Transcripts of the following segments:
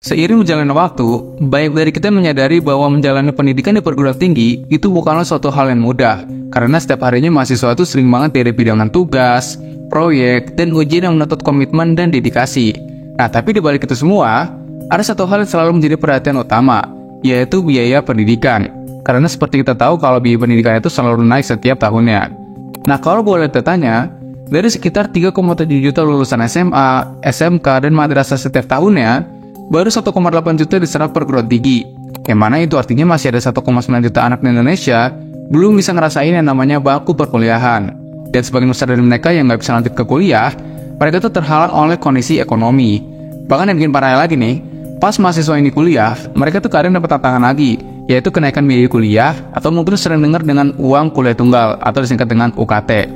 Seiring berjalannya waktu, banyak dari kita menyadari bahwa menjalani pendidikan di perguruan tinggi itu bukanlah suatu hal yang mudah, karena setiap harinya mahasiswa itu sering banget dihadapi dengan tugas, proyek, dan ujian yang menuntut komitmen dan dedikasi. Nah, tapi di balik itu semua, ada satu hal yang selalu menjadi perhatian utama, yaitu biaya pendidikan. Karena seperti kita tahu kalau biaya pendidikan itu selalu naik setiap tahunnya. Nah, kalau boleh bertanya, dari sekitar 3,7 juta lulusan SMA, SMK, dan madrasah setiap tahunnya, baru 1,8 juta diserap perguruan tinggi, yang mana itu artinya masih ada 1,9 juta anak di Indonesia belum bisa ngerasain yang namanya bangku perkuliahan. Dan sebagian besar dari mereka yang nggak bisa lanjut ke kuliah, mereka itu terhalang oleh kondisi ekonomi. Bahkan yang bikin parah lagi nih, pas mahasiswa ini kuliah, mereka tuh kadang dapat tantangan lagi, yaitu kenaikan biaya kuliah, atau mungkin sering dengar dengan uang kuliah tunggal, atau disingkat dengan UKT.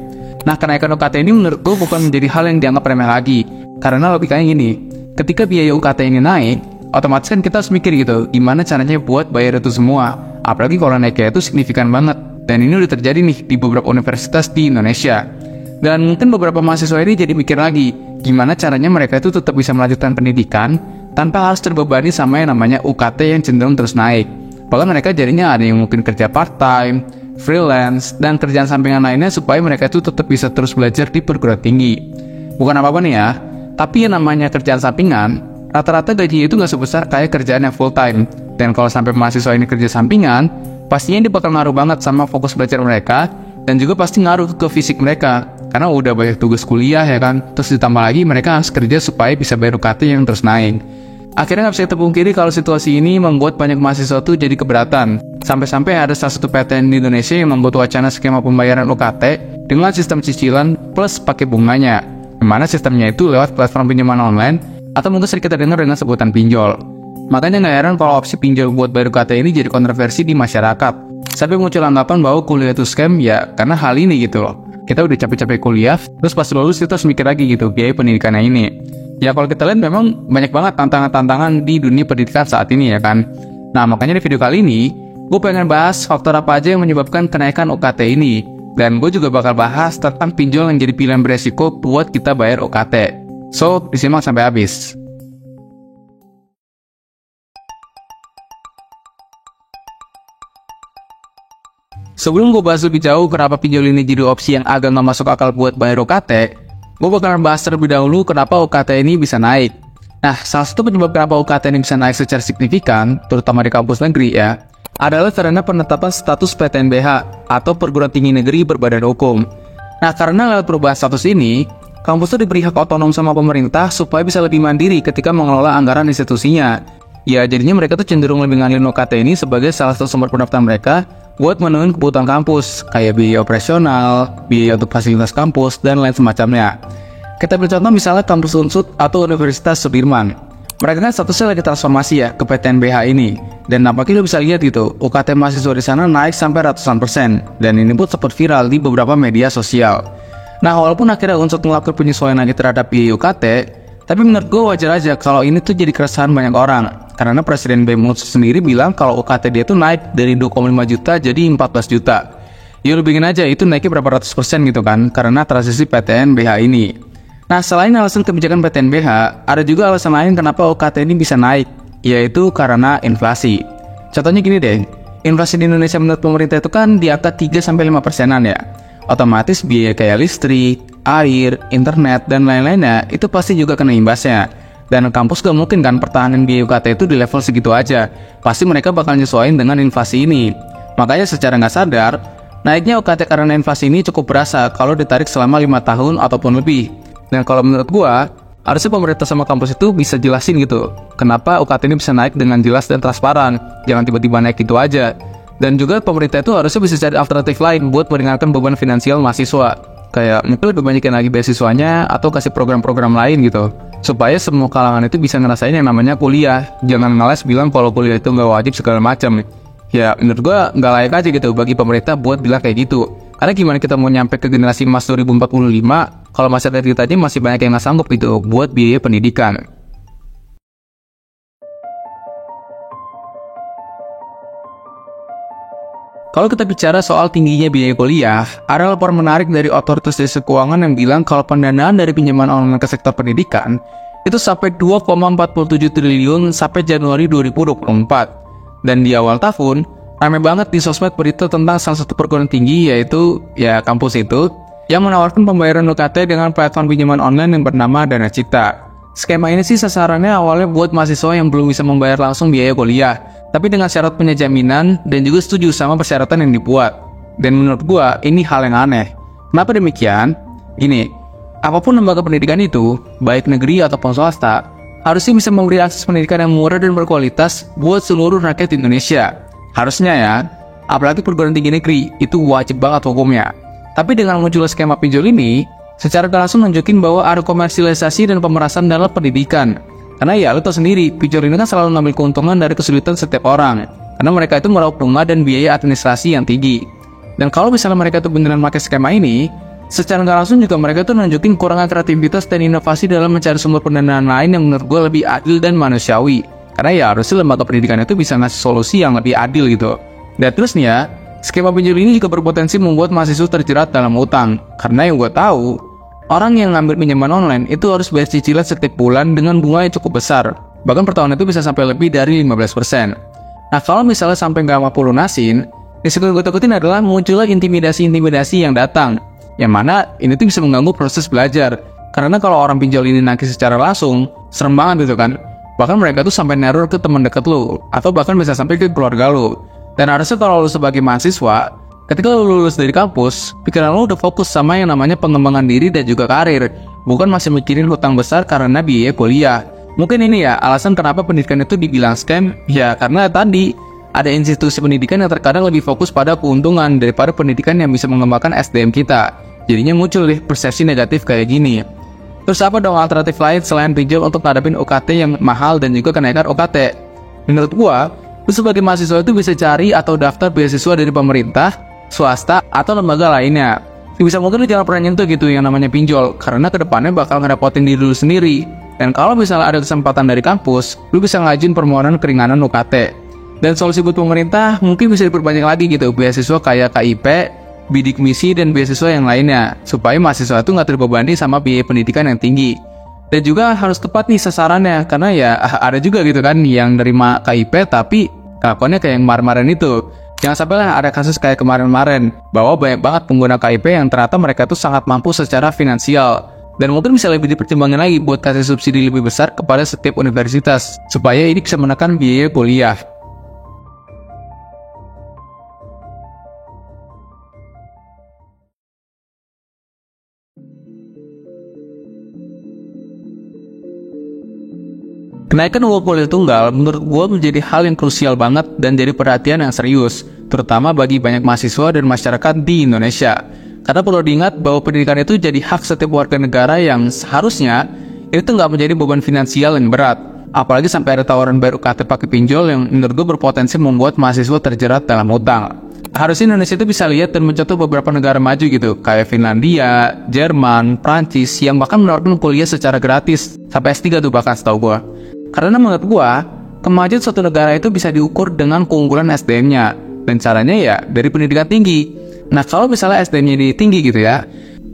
Nah, kenaikan UKT ini menurutku bukan menjadi hal yang dianggap remeh lagi, karena logikanya gini, ketika biaya UKT ini naik, otomatis kan kita harus mikir gitu, gimana caranya buat bayar itu semua. Apalagi kalau naiknya itu signifikan banget. Dan ini udah terjadi nih di beberapa universitas di Indonesia. Dan mungkin beberapa mahasiswa ini jadi mikir lagi, gimana caranya mereka itu tetap bisa melanjutkan pendidikan tanpa harus terbebani sama yang namanya UKT yang cenderung terus naik. Bahkan mereka jadinya ada yang mungkin kerja part-time, freelance, dan kerjaan sampingan lainnya supaya mereka itu tetap bisa terus belajar di perguruan tinggi. Bukan apa-apa nih ya, tapi yang namanya kerjaan sampingan, rata-rata gajinya itu nggak sebesar kayak kerjaan yang full time. Dan kalau sampai mahasiswa ini kerja sampingan, pastinya dia bakal ngaruh banget sama fokus belajar mereka, dan juga pasti ngaruh ke fisik mereka. Karena udah banyak tugas kuliah ya kan, terus ditambah lagi mereka harus kerja supaya bisa bayar UKT yang terus naik. Akhirnya nggak bisa kita pungkiri kalau situasi ini membuat banyak mahasiswa tuh jadi keberatan. Sampai-sampai ada salah satu PTN di Indonesia yang membuat wacana skema pembayaran UKT dengan sistem cicilan plus pakai bunganya. Mana sistemnya itu lewat platform pinjaman online, atau mungkin sering kita dengar dengan sebutan pinjol. Makanya nggak heran kalau opsi pinjol buat bayar UKT ini jadi kontroversi di masyarakat. Sampai muncul anggapan bahwa kuliah itu scam ya karena hal ini gitu loh. Kita udah capek-capek kuliah, terus pas lulus kita harus mikir lagi gitu biaya pendidikannya ini. Ya kalau kita lihat memang banyak banget tantangan-tantangan di dunia pendidikan saat ini ya kan. Nah makanya di video kali ini, gue pengen bahas faktor apa aja yang menyebabkan kenaikan UKT ini. Dan gue juga bakal bahas tentang pinjol yang jadi pilihan beresiko buat kita bayar UKT. So, disimak sampai habis. Sebelum gue bahas lebih jauh kenapa pinjol ini jadi opsi yang agak nggak masuk akal buat bayar UKT, gue bakal bahas terlebih dahulu kenapa UKT ini bisa naik. Nah, salah satu penyebab kenapa UKT ini bisa naik secara signifikan, terutama di kampus negeri ya, adalah karena penetapan status PTNBH atau Perguruan Tinggi Negeri Berbadan Hukum. Nah, karena lewat perubahan status ini, kampus itu diberi hak otonom sama pemerintah supaya bisa lebih mandiri ketika mengelola anggaran institusinya. Ya, jadinya mereka tuh cenderung lebih ngandelin UKT ini sebagai salah satu sumber pendapatan mereka buat memenuhi kebutuhan kampus, kayak biaya operasional, biaya untuk fasilitas kampus, dan lain semacamnya. Kita ambil contoh misalnya kampus Unsud atau Universitas Sudirman. Mereka kan statusnya lagi transformasi ya ke PTNBH ini. Dan nampaknya lo bisa lihat gitu, UKT mahasiswa di sana naik sampai ratusan persen. Dan ini pun sempat viral di beberapa media sosial. Nah, walaupun akhirnya Unsud melakukan penyesuaian lagi terhadap biaya UKT, tapi menurut gue wajar aja kalau ini tuh jadi keresahan banyak orang. Karena Presiden BEM Unsud sendiri bilang kalau UKT dia tuh naik dari 2,5 juta jadi 14 juta. Ya lu bikin aja itu naiknya berapa ratus persen gitu kan, karena transisi PTNBH ini. Nah, selain alasan kebijakan PTNBH, ada juga alasan lain kenapa UKT ini bisa naik, yaitu karena inflasi. Contohnya gini deh, inflasi di Indonesia menurut pemerintah itu kan di angka 3-5%-an ya. Otomatis biaya kayak listrik, air, internet, dan lain-lainnya itu pasti juga kena imbasnya. Dan kampus gak mungkin kan pertahanan biaya UKT itu di level segitu aja. Pasti mereka bakal nyesuaiin dengan inflasi ini. Makanya secara nggak sadar, naiknya UKT karena inflasi ini cukup berasa kalau ditarik selama 5 tahun ataupun lebih. Dan kalau menurut gua, harusnya pemerintah sama kampus itu bisa jelasin gitu, kenapa UKT ini bisa naik dengan jelas dan transparan, jangan tiba-tiba naik gitu aja. Dan juga pemerintah itu harusnya bisa cari alternatif lain buat meringankan beban finansial mahasiswa. Kayak mungkin lebih banyakin lagi beasiswanya atau kasih program-program lain gitu, supaya semua kalangan itu bisa ngerasain yang namanya kuliah. Jangan ngeles bilang kalau kuliah itu nggak wajib segala macam. Ya menurut gua nggak layak aja gitu bagi pemerintah buat bilang kayak gitu. Karena gimana kita mau nyampe ke generasi emas 2045 kalau masa dari kita aja masih banyak yang nggak sanggup gitu buat biaya pendidikan. Kalau kita bicara soal tingginya biaya kuliah, ada laporan menarik dari Otoritas Jasa Keuangan yang bilang kalau pendanaan dari pinjaman online ke sektor pendidikan itu sampai 2,47 triliun sampai Januari 2024. Dan di awal tahun, ramai banget di sosmed berita tentang salah satu perguruan tinggi, yaitu ya kampus itu, yang menawarkan pembayaran UKT dengan platform pinjaman online yang bernama Dana Cipta. Skema ini sih sasarannya awalnya buat mahasiswa yang belum bisa membayar langsung biaya kuliah, tapi dengan syarat punya jaminan dan juga setuju sama persyaratan yang dibuat. Dan menurut gua, ini hal yang aneh. Kenapa demikian? Gini, apapun lembaga pendidikan itu, baik negeri ataupun swasta, harusnya bisa memberi akses pendidikan yang murah dan berkualitas buat seluruh rakyat Indonesia. Harusnya ya, apalagi perguruan tinggi negeri, itu wajib banget hukumnya. Tapi dengan munculnya skema pinjol ini, secara langsung nunjukin bahwa ada komersialisasi dan pemerasan dalam pendidikan. Karena ya, lo tau sendiri, pinjol ini kan selalu mengambil keuntungan dari kesulitan setiap orang. Karena mereka itu meraup rumah dan biaya administrasi yang tinggi. Dan kalau misalnya mereka itu beneran pakai skema ini, secara nggak langsung juga mereka tuh nunjukin kurangnya kreativitas dan inovasi dalam mencari sumber pendanaan lain yang menurut gue lebih adil dan manusiawi. Karena ya harusnya lembaga pendidikan itu bisa ngasih solusi yang lebih adil gitu. Dan terus nih ya, skema pinjol ini juga berpotensi membuat mahasiswa terjerat dalam utang. Karena yang gue tahu, orang yang ngambil pinjaman online itu harus bayar cicilan setiap bulan dengan bunga yang cukup besar. Bahkan per tahun itu bisa sampai lebih dari 15%. Nah kalau misalnya sampai nggak mampu lunasin, risiko yang gue takutin adalah munculnya intimidasi-intimidasi yang datang. Yang mana ini tuh bisa mengganggu proses belajar. Karena kalau orang pinjol ini nagih secara langsung, serem banget gitu kan. Bahkan mereka tuh sampai neror ke teman dekat lu, atau bahkan bisa sampai ke keluarga lu. Dan harusnya kalau lu sebagai mahasiswa, ketika lu lulus dari kampus, pikiran lu udah fokus sama yang namanya pengembangan diri dan juga karir, bukan masih mikirin hutang besar karena biaya kuliah. Mungkin ini ya alasan kenapa pendidikan itu dibilang scam, ya karena tadi ada institusi pendidikan yang terkadang lebih fokus pada keuntungan daripada pendidikan yang bisa mengembangkan SDM kita. Jadinya muncul deh persepsi negatif kayak gini. Terus apa dong alternatif lain selain pinjol untuk ngadepin UKT yang mahal dan juga kenaikan UKT? Menurut gua, lu sebagai mahasiswa itu bisa cari atau daftar beasiswa dari pemerintah, swasta, atau lembaga lainnya. Bisa mungkin lu jangan pernah nyentuh gitu yang namanya pinjol, karena kedepannya bakal ngerepotin diri lu sendiri. Dan kalau misalnya ada kesempatan dari kampus, lu bisa ngajin permohonan keringanan UKT. Dan solusi buat pemerintah mungkin bisa diperbanyak lagi gitu, beasiswa kayak KIP, bidik misi, dan beasiswa yang lainnya, supaya mahasiswa itu nggak terbebani sama biaya pendidikan yang tinggi. Dan juga harus tepat nih sasarannya, karena ya ada juga gitu kan yang nerima KIP tapi kelakuannya kayak yang kemarin-kemarin itu. Jangan sampai lah ada kasus kayak kemarin-kemarin, bahwa banyak banget pengguna KIP yang ternyata mereka tuh sangat mampu secara finansial. Dan mungkin bisa lebih dipertimbangkan lagi buat kasih subsidi lebih besar kepada setiap universitas, supaya ini bisa menekan biaya kuliah. Kenaikan uang kuliah tunggal menurut gue menjadi hal yang krusial banget dan jadi perhatian yang serius, terutama bagi banyak mahasiswa dan masyarakat di Indonesia. Karena perlu diingat bahwa pendidikan itu jadi hak setiap warga negara yang seharusnya itu nggak menjadi beban finansial yang berat. Apalagi sampai ada tawaran bayar UKT pakai pinjol yang menurut gue berpotensi membuat mahasiswa terjerat dalam utang. Harusnya Indonesia itu bisa lihat dan mencontoh beberapa negara maju gitu, kayak Finlandia, Jerman, Prancis, yang bahkan menawarkan kuliah secara gratis, sampai S3 tuh bahkan setahu gue. Karena menurut gua, kemajuan suatu negara itu bisa diukur dengan keunggulan SDM-nya. Dan caranya ya dari pendidikan tinggi. Nah kalau misalnya SDM-nya tinggi gitu ya,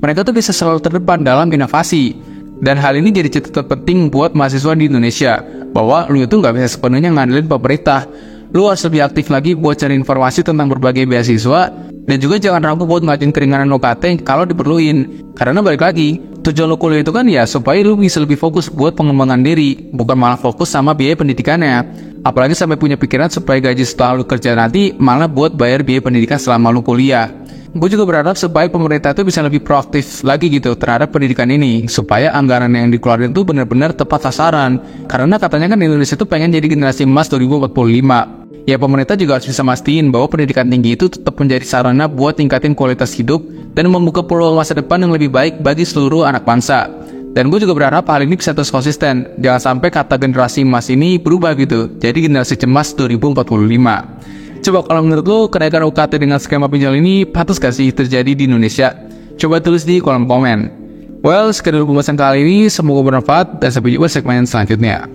mereka tuh bisa selalu terdepan dalam inovasi. Dan hal ini jadi catatan penting buat mahasiswa di Indonesia, bahwa lu itu nggak bisa sepenuhnya ngandelin pemerintah. Lu harus lebih aktif lagi buat cari informasi tentang berbagai beasiswa, dan juga jangan ragu buat ngajuin keringanan UKT kalau diperluin. Karena balik lagi, tujuan lu kuliah itu kan ya supaya lu bisa lebih fokus buat pengembangan diri, bukan malah fokus sama biaya pendidikannya. Apalagi sampai punya pikiran supaya gaji setelah lu kerja nanti malah buat bayar biaya pendidikan selama lu kuliah. Gue juga berharap supaya pemerintah itu bisa lebih proaktif lagi gitu terhadap pendidikan ini, supaya anggaran yang dikeluarin itu benar-benar tepat sasaran. Karena katanya kan Indonesia itu pengen jadi generasi emas 2045. Ya pemerintah juga harus bisa mastiin bahwa pendidikan tinggi itu tetap menjadi sarana buat tingkatin kualitas hidup dan membuka peluang masa depan yang lebih baik bagi seluruh anak bangsa. Dan gue juga berharap hal ini bisa terus konsisten. Jangan sampai kata generasi emas ini berubah gitu, jadi generasi cemas 2045. Coba kalau menurut lo, kenaikan UKT dengan skema pinjol ini patut gak sih terjadi di Indonesia? Coba tulis di kolom komen. Well, sekian dulu pembahasan kali ini, semoga bermanfaat dan sampai jumpa segmen selanjutnya.